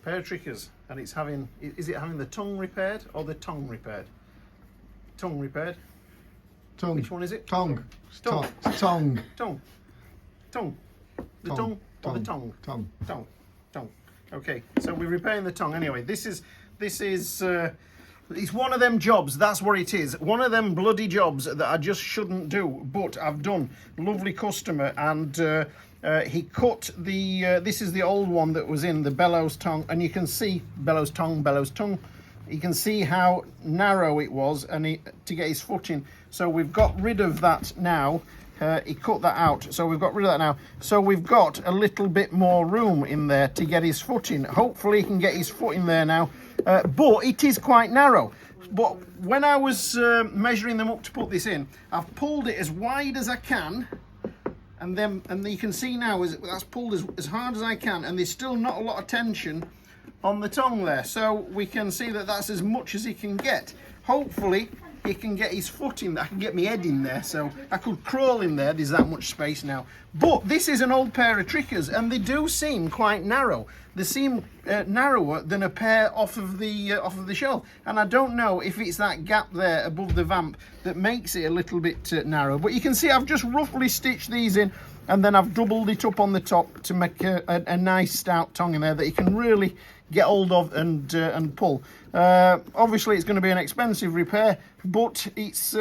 pair of triggers, and it's having, is it having the tongue repaired or the tongue repaired? Tongue repaired. Tongue. Which one is it? Tongue. Tongue. Tongue. Tongue. Tongue. The tongue or the tongue? Tongue. Tongue. Tongue. Okay, so we're repairing the tongue. Anyway, this is it's one of them jobs. That's what it is. One of them bloody jobs that I just shouldn't do, but I've done. Lovely customer, and he cut the. This is the old one that was in the bellows tongue, and you can see bellows tongue. You can see how narrow it was, and to get his foot in. So we've got rid of that now. He cut that out, so we've got rid of that now. So we've got a little bit more room in there to get his foot in. Hopefully he can get his foot in there now, but it is quite narrow. But when I was measuring them up to put this in, I've pulled it as wide as I can, and you can see now that's pulled as hard as I can, and there's still not a lot of tension on the tongue there. So we can see that that's as much as he can get. Hopefully he can get his foot in there. I can get my head in there, so I could crawl in there. There's that much space now. But this is an old pair of triggers, and they do seem quite narrow. They seem narrower than a pair off of the shelf, and I don't know if it's that gap there above the vamp that makes it a little bit narrow. But you can see I've just roughly stitched these in, and then I've doubled it up on the top to make a nice stout tongue in there that you can really get hold of and pull. Obviously it's going to be an expensive repair, but it's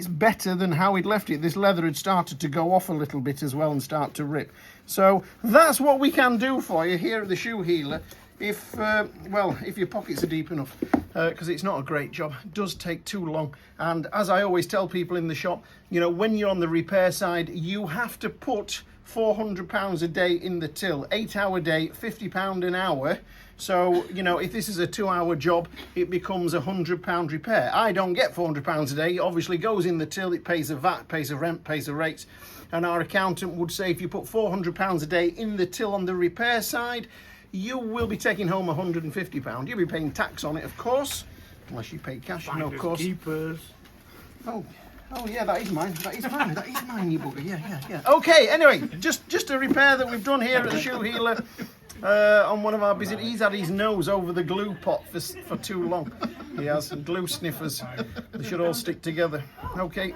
better than how we'd left it. This leather had started to go off a little bit as well and start to rip. So that's what we can do for you here at the Shoe Healer, if your pockets are deep enough, because it's not a great job. It does take too long, and as I always tell people in the shop, you know, when you're on the repair side, you have to put £400 a day in the till, 8-hour day, £50 an hour. So, you know, if this is a 2-hour job, it becomes a £100 repair. I don't get £400 a day. It obviously goes in the till, it pays the VAT, pays the rent, pays the rates. And our accountant would say if you put £400 a day in the till on the repair side, you will be taking home £150. You'll be paying tax on it, of course, unless you pay cash, no, of course. Keepers. Oh yeah, that is mine. That is mine. That is mine, you bugger. Yeah. Okay, anyway, just a repair that we've done here at the Shoe Healer on one of our visitors. He's had his nose over the glue pot for too long. He has, and glue sniffers. They should all stick together. Okay.